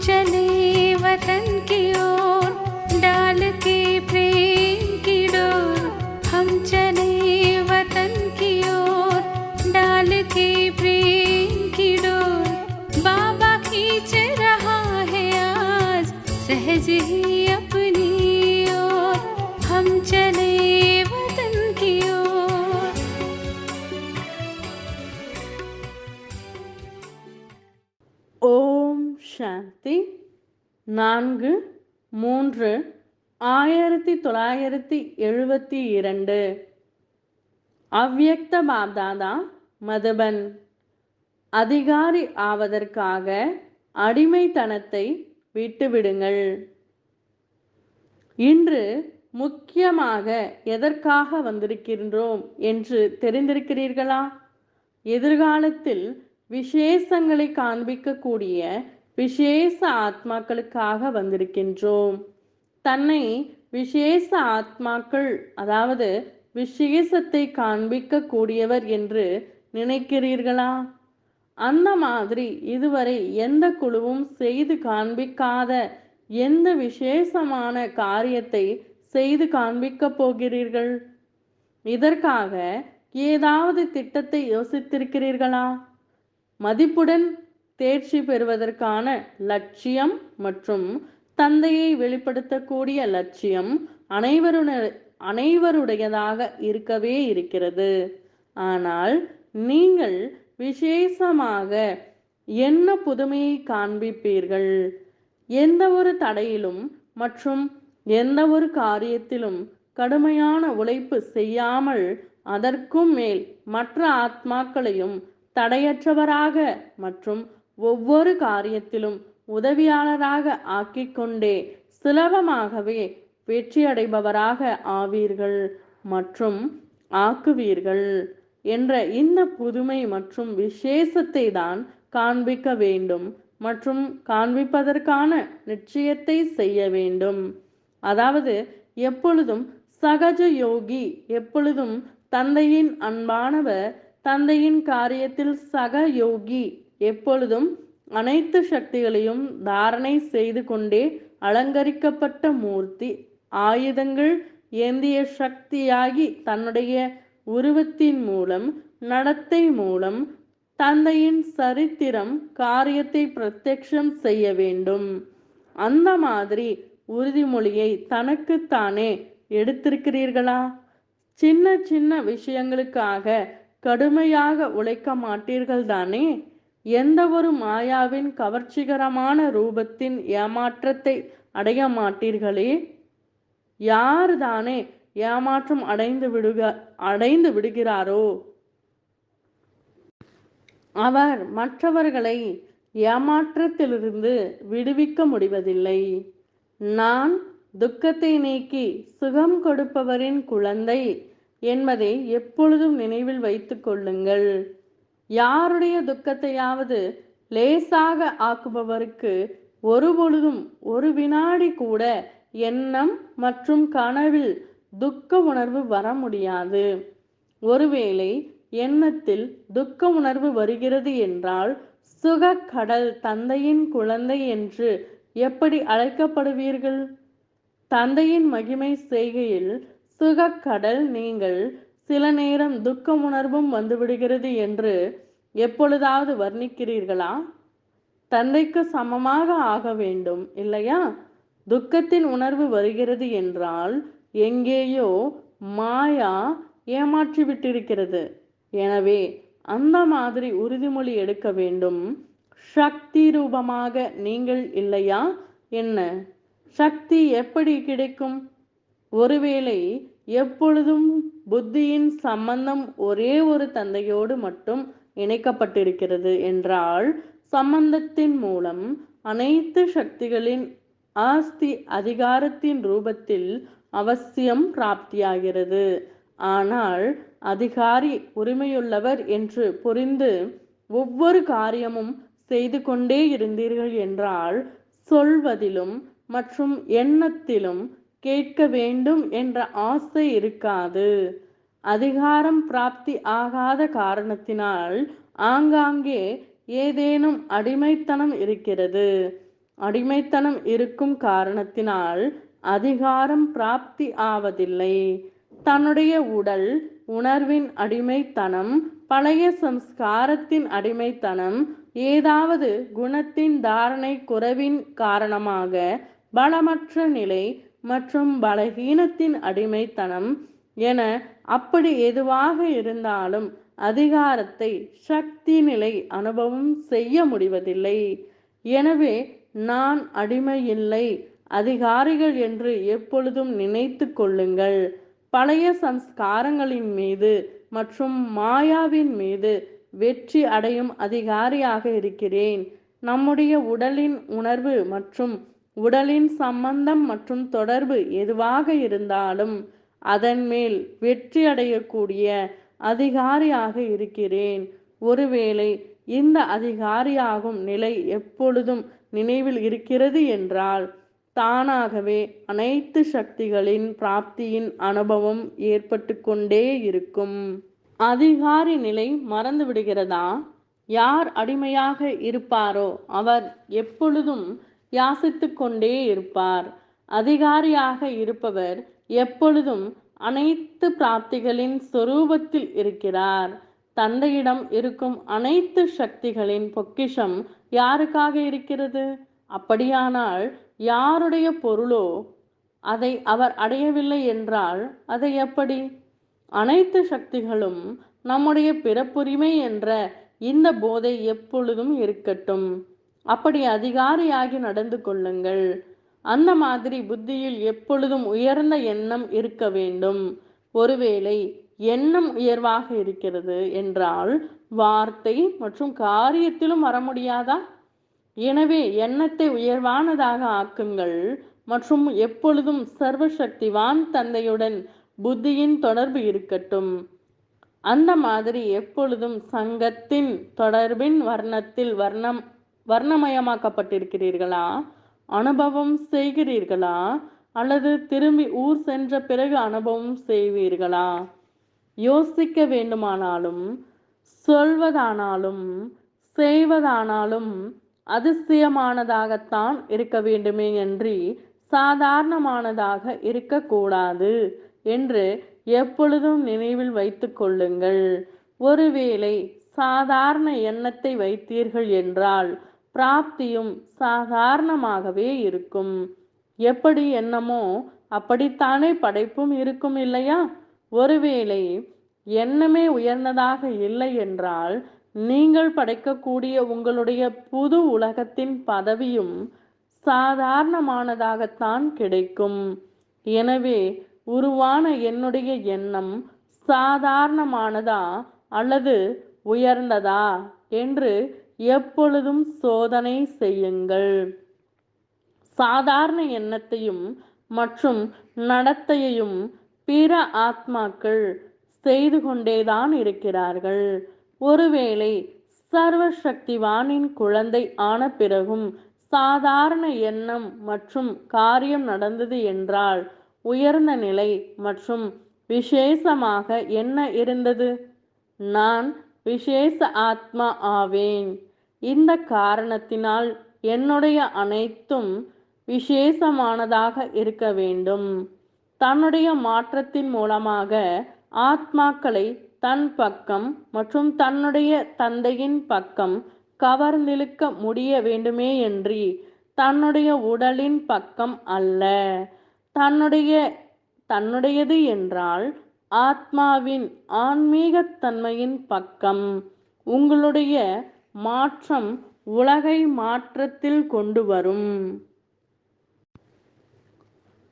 चले वतन की ओर डाल के प्रेम की डोर। हम चले वतन की ओर डाल के प्रेम की डोर। बाबा खींच रहा है आज सहज ही अपनी ओर। हम चले वतन की ओर। ஓம் சாந்தி. 4-3-1972 அவ்யக்த பாப்தாதா மதுபன். அதிகாரி ஆவதற்காக அடிமைத்தனத்தை விட்டுவிடுங்கள். இன்று முக்கியமாக எதற்காக வந்திருக்கின்றோம் என்று தெரிந்திருக்கிறீர்களா? எதிர்காலத்தில் விசேஷங்களை காண்பிக்கக்கூடிய விசேஷ ஆத்மாக்களுக்காக வந்திருக்கின்றோம். தன்னை விசேஷ ஆத்மாக்கள், அதாவது விசேஷத்தை காண்பிக்க கூடியவர் என்று நினைக்கிறீர்களா? அந்த மாதிரி இதுவரை எந்த குழுவும் செய்து காண்பிக்காத எந்த விசேஷமான காரியத்தை செய்து காண்பிக்க போகிறீர்கள்? இதற்காக ஏதாவது திட்டத்தை யோசித்திருக்கிறீர்களா? மதிப்புடன் தேர்ச்சி பெறுவதற்கான லட்சியம் மற்றும் தந்தையை வெளிப்படுத்தக்கூடிய லட்சியம் அனைவருடையதாக இருக்கவே இருக்கிறது. ஆனால் நீங்கள் விசேஷமாக என்ன புதுமையை காண்பிப்பீர்கள்? எந்த ஒரு தடையிலும் மற்றும் எந்த ஒரு காரியத்திலும் கடுமையான உழைப்பு செய்யாமல் அதற்கும் மேல் மற்ற ஆத்மாக்களையும் தடையற்றவராக மற்றும் ஒவ்வொரு காரியத்திலும் உதவியாளராக ஆக்கிக்கொண்டே சுலபமாகவே வெற்றியடைபவராக ஆவீர்கள் மற்றும் ஆக்குவீர்கள் என்ற இந்த புதுமை மற்றும் விசேஷத்தை தான் காண்பிக்க வேண்டும் மற்றும் காண்பிப்பதற்கான நிச்சயத்தை செய்ய வேண்டும். அதாவது எப்பொழுதும் சகஜ யோகி, எப்பொழுதும் தந்தையின் அன்பானவர், தந்தையின் காரியத்தில் சக யோகி, எப்பொழுதும் அனைத்து சக்திகளையும் தாரணை செய்து கொண்டே அலங்கரிக்கப்பட்ட மூர்த்தி, ஆயுதங்கள் ஏந்திய சக்தியாகி தன்னுடைய உருவத்தின் மூலம், நடத்தை மூலம் தந்தையின் சரித்திரம் காரியத்தை பிரத்யக்ஷம் செய்ய வேண்டும். அந்த மாதிரி உறுதிமொழியை தனக்குத்தானே எடுத்திருக்கிறீர்களா? சின்ன சின்ன விஷயங்களுக்காக கடுமையாக உழைக்க மாட்டீர்கள் தானே? எந்த ஒரு மாயாவின் கவர்ச்சிகரமான ரூபத்தின் ஏமாற்றத்தை அடைய மாட்டீர்களே? யார் தானே ஏமாற்றம் அடைந்து விடுகிறாரோ அவர் மற்றவர்களை ஏமாற்றத்திலிருந்து விடுவிக்க முடிவதில்லை. நான் துக்கத்தை நீக்கி சுகம் கொடுப்பவரின் குழந்தை என்பதை எப்பொழுதும் நினைவில் வைத்துக் கொள்ளுங்கள். யாருடைய துக்கத்தையாவது லேசாக ஆக்குபவருக்கு ஒருபொழுதும் ஒரு வினாடி கூட எண்ணம் மற்றும் கனவில் துக்க உணர்வு வர முடியாது. ஒருவேளை எண்ணத்தில் துக்க உணர்வு வருகிறது என்றால் சுக கடல் தந்தையின் குழந்தை என்று எப்படி அழைக்கப்படுவீர்கள்? தந்தையின் மகிமை செய்கையில் சுகக்கடல் நீங்கள் சில நேரம் துக்க உணர்வும் வந்துவிடுகிறது என்று எப்பொழுதாவது வர்ணிக்கிறீர்களா? தந்தைக்கு சமமாக ஆக வேண்டும் இல்லையா? துக்கத்தின் உணர்வு வருகிறது என்றால் எங்கேயோ மாயா ஏமாற்றி விட்டிருக்கிறது. எனவே அந்த மாதிரி உறுதிமொழி எடுக்க வேண்டும். சக்தி ரூபமாக நீங்கள் இல்லையா என்ன? சக்தி எப்படி கிடைக்கும்? ஒருவேளை எப்பொழுதும் புத்தியின் சம்பந்தம் ஒரே ஒரு தந்தையோடு மட்டும் இணைக்கப்பட்டிருக்கிறது என்றால் சம்பந்தத்தின் மூலம் அனைத்து சக்திகளின் ஆஸ்தி அதிகாரத்தின் ரூபத்தில் அவசியம் பிராப்தியாகிறது. ஆனால் அதிகாரி உரிமையுள்ளவர் என்று புரிந்து ஒவ்வொரு காரியமும் செய்து கொண்டே இருந்தீர்கள் என்றால் சொல்வதிலும் மற்றும் எண்ணத்திலும் கேட்க வேண்டும் என்ற ஆசை இருக்காது. அதிகாரம் பிராப்தி ஆகாத காரணத்தினால் ஆங்காங்கே ஏதேனும் அடிமைத்தனம் இருக்கிறது. அடிமைத்தனம் இருக்கும் காரணத்தினால் அதிகாரம் பிராப்தி ஆவதில்லை. தன்னுடைய உடல் உணர்வின் அடிமைத்தனம், பழைய சம்ஸ்காரத்தின் அடிமைத்தனம், ஏதாவது குணத்தின் தாரணை குறைவின் காரணமாக பலமற்ற நிலை மற்றும் பலகீனத்தின் அடிமைத்தனம் என அப்படி எதுவாக இருந்தாலும் அதிகாரத்தை சக்தி நிலை அனுபவம் செய்ய முடிவதில்லை. எனவே நான் அடிமையில்லை, அதிகாரிகள் என்று எப்பொழுதும் நினைத்து கொள்ளுங்கள். பழைய சம்ஸ்காரங்களின் மீது மற்றும் மாயாவின் மீது வெற்றி அடையும் அதிகாரியாக இருக்கிறேன். நம்முடைய உடலின் உணர்வு மற்றும் உடலின் சம்பந்தம் மற்றும் தொடர்பு எதுவாக இருந்தாலும் அதன் மேல் வெற்றி அடையக்கூடிய அதிகாரியாக இருக்கிறேன். ஒருவேளை இந்த அதிகாரியாகும் நிலை எப்பொழுதும் நினைவில் இருக்கிறது என்றால் தானாகவே அனைத்து சக்திகளின் பிராப்தியின் அனுபவம் ஏற்பட்டு கொண்டே இருக்கும். அதிகாரி நிலை மறந்து விடுகிறதா? யார் அடிமையாக இருப்பாரோ அவர் எப்பொழுதும் யாசித்து கொண்டே இருப்பார். அதிகாரியாக இருப்பவர் எப்பொழுதும் அனைத்து பிராப்திகளின் சொரூபத்தில் இருக்கிறார். தந்தையிடம் இருக்கும் அனைத்து சக்திகளின் பொக்கிஷம் யாருக்காக இருக்கிறது? அப்படியானால் யாருடைய பொருளோ அதை அவர் அடையவில்லை என்றால் அதை எப்படி? அனைத்து சக்திகளும் நம்முடைய பிறப்புரிமை என்ற இந்த போதை எப்பொழுதும் இருக்கட்டும். அப்படி அதிகாரியாகி நடந்து கொள்ளுங்கள். அந்த மாதிரி புத்தியில் எப்பொழுதும் உயர்ந்த எண்ணம் இருக்க வேண்டும். ஒருவேளை எண்ணம் உயர்வாக இருக்கிறது என்றால் வார்த்தை மற்றும் காரியத்திலும் வர முடியாதா? எனவே எண்ணத்தை உயர்வானதாக ஆக்குங்கள் மற்றும் எப்பொழுதும் சர்வசக்திவான் தந்தையுடன் புத்தியின் தொடர்பு இருக்கட்டும். அந்த மாதிரி எப்பொழுதும் சங்கத்தின் தொடர்பின் வர்ணத்தில் வர்ணமயமாக்கப்பட்டிருக்கிறீர்களா? அனுபவம் செய்கிறீர்களா? அல்லது திரும்பி ஊர் சென்ற பிறகு அனுபவம் செய்வீர்களா? யோசிக்க வேண்டுமானாலும் சொல்வதானாலும் செய்வதானாலும் அதிசயமானதாகத்தான் இருக்க வேண்டுமே என்று சாதாரணமானதாக இருக்கக்கூடாது என்று எப்பொழுதும் நினைவில் வைத்து கொள்ளுங்கள். ஒருவேளை சாதாரண எண்ணத்தை வைத்தீர்கள் என்றால் பிராப்தியும் சாதாரணமாகவே இருக்கும். எப்படி எண்ணமோ அப்படித்தானே படைப்பும் இருக்கும் இல்லையா? ஒருவேளை எண்ணமே உயர்ந்ததாக இல்லை என்றால் நீங்கள் படைக்கக்கூடிய உங்களுடைய புது உலகத்தின் பதவியும் சாதாரணமானதாகத்தான் கிடைக்கும். எனவே உருவான என்னுடைய எண்ணம் சாதாரணமானதா அல்லது உயர்ந்ததா என்று எப்பொழுதும் சோதனை செய்யுங்கள். சாதாரண எண்ணத்தையும் மற்றும் நடத்தையையும் பிற ஆத்மாக்கள் செய்து கொண்டேதான் இருக்கிறார்கள். ஒருவேளை சர்வசக்திவானின் குழந்தை ஆன பிறகும் சாதாரண எண்ணம் மற்றும் காரியம் நடந்தது என்றால் உயர்ந்த நிலை மற்றும் விசேஷமாக என்ன இருந்தது? நான் விசேஷ ஆத்மா ஆவேன். இந்த காரணத்தினால் என்னுடைய அனைத்தும் விசேஷமானதாக இருக்க வேண்டும். தன்னுடைய மாற்றத்தின் மூலமாக ஆத்மாக்களை தன் பக்கம் மற்றும் தன்னுடைய தந்தையின் பக்கம் கவர்ந்திழுக்க முடிய வேண்டுமே என்று தன்னுடைய உடலின் பக்கம் அல்ல. தன்னுடையது என்றால் ஆத்மாவின் ஆன்மீகத்தன்மையின் பக்கம். உங்களுடைய மாற்றம் உலகை மாற்றத்தில் கொண்டு வரும்.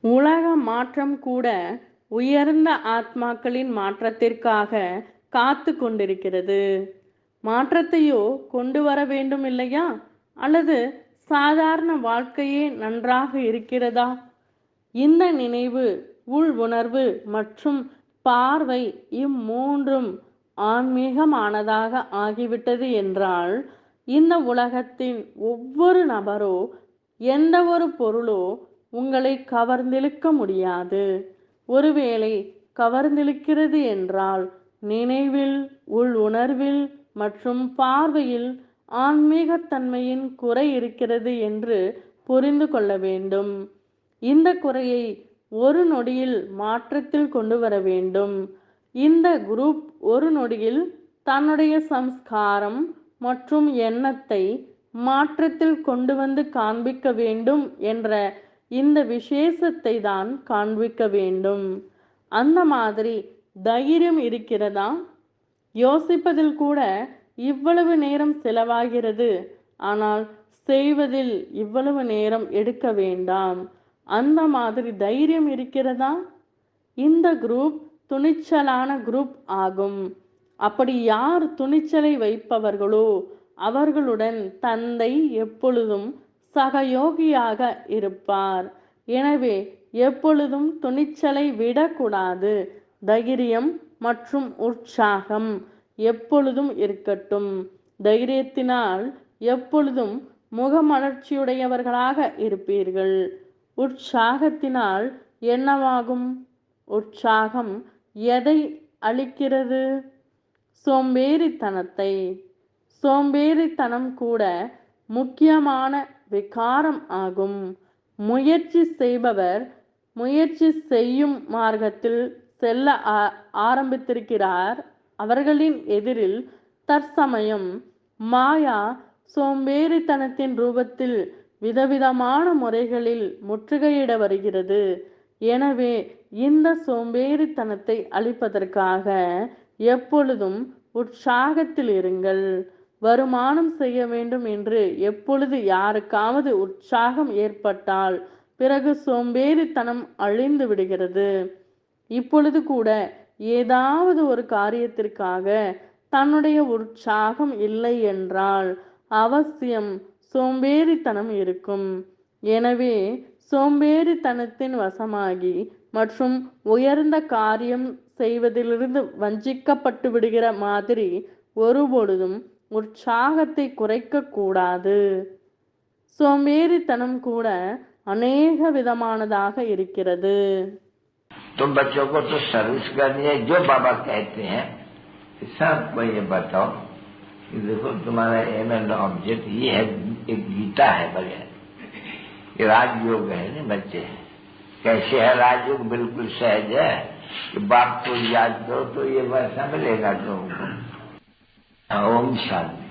உலக மாற்றம் கூட உயர்ந்த ஆத்மாக்களின் மாற்றத்திற்காக காத்து கொண்டிருக்கிறது. மாற்றத்தையோ கொண்டு வர வேண்டும் இல்லையா? அல்லது சாதாரண வாழ்க்கையே நன்றாக இருக்கிறதா? இந்த நினைவு உள் உணர்வு மற்றும் பார்வை இம்மூன்றும் ஆன்மீகமானதாக ஆகிவிட்டது என்றால் இந்த உலகத்தின் ஒவ்வொரு நபரோ எந்த ஒரு பொருளோ உங்களை கவர்ந்திழுக்க முடியாது. ஒருவேளை கவர்ந்திழுக்கிறது என்றால் நினைவில், உள் உணர்வில் மற்றும் பார்வையில் ஆன்மீகத்தன்மையின் குறை இருக்கிறது என்று புரிந்து கொள்ள வேண்டும். இந்த குறையை ஒரு நொடியில் மாற்றத்தில் கொண்டு வர வேண்டும். இந்த குரூப் ஒரு நொடியில் தன்னுடைய சம்ஸ்காரம் மற்றும் எண்ணத்தை மாற்றத்தில் கொண்டு வந்து காண்பிக்க வேண்டும் என்ற இந்த விசேஷத்தை தான் காண்பிக்க வேண்டும். அந்த மாதிரி தைரியம் இருக்கிறதா? யோசிப்பதில் கூட இவ்வளவு நேரம் செலவாகிறது, ஆனால் செய்வதில் இவ்வளவு நேரம் எடுக்க வேண்டாம். அந்த மாதிரி தைரியம் இருக்கிறதா? இந்த குரூப் துணிச்சலான குரூப் ஆகும். அப்படி யார் துணிச்சலை வைப்பவர்களோ அவர்களுடன் தந்தை எப்பொழுதும் சகயோகியாக இருப்பார். எனவே எப்பொழுதும் துணிச்சலை விடக்கூடாது. தைரியம் மற்றும் உற்சாகம் எப்பொழுதும் இருக்கட்டும். தைரியத்தினால் எப்பொழுதும் முகமலர்ச்சியுடையவர்களாக இருப்பீர்கள். உற்சாகத்தினால் என்னவாகும்? உற்சாகம் எதை அளிக்கிறது? சோம்பேறித்தனத்தை. சோம்பேறித்தனம் கூட முக்கியமான விகாரம் ஆகும். முயற்சி செய்பவர் முயற்சி செய்யும் மார்க்கத்தில் செல்ல ஆரம்பித்திருக்கிறார். அவர்களின் எதிரில் தற்சமயம் மாயா சோம்பேறித்தனத்தின் ரூபத்தில் விதவிதமான முறைகளில் முற்றுகையிட வருகிறது. எனவே இந்த சோம்பேறித்தனத்தை அழிப்பதற்காக எப்பொழுதும் உற்சாகத்தில் இருங்கள். வருமானம் செய்ய வேண்டும் என்று எப்பொழுது யாருக்காவது உற்சாகம் ஏற்பட்டால் பிறகு சோம்பேறித்தனம் அழிந்து விடுகிறது. இப்பொழுது கூட ஏதாவது ஒரு காரியத்திற்காக தன்னுடைய உற்சாகம் இல்லை என்றால் அவசியம் சோம்பேறித்தனம் இருக்கும். எனவே சோம்பேறித்தனத்தின் வசமாகி மற்றும் உயர்ந்த காரியம் செய்வதிலிருந்து வஞ்சிக்கப்பட்டு விடுகிற மாதிரி ஒருபொழுதும் உற்சாகத்தை குறைக்க கூடாது. சோம்பேறித்தனம் கூட अनेक विधमानदाக இருக்கிறது. तुम बच्चों को तो सर्विस करनी है, जो बाबा कहते हैं सबको ये बताओ कि देखो तुम्हारा एम एंड ऑब्जेक्ट ये है, एक गीता है बढ़िया, ये राजयोग है ना बच्चे। कैसे है राजयोग? बिल्कुल सहज है कि बाप को याद करो तो ये वैसा मिलेगा तुमको। ओम शांति।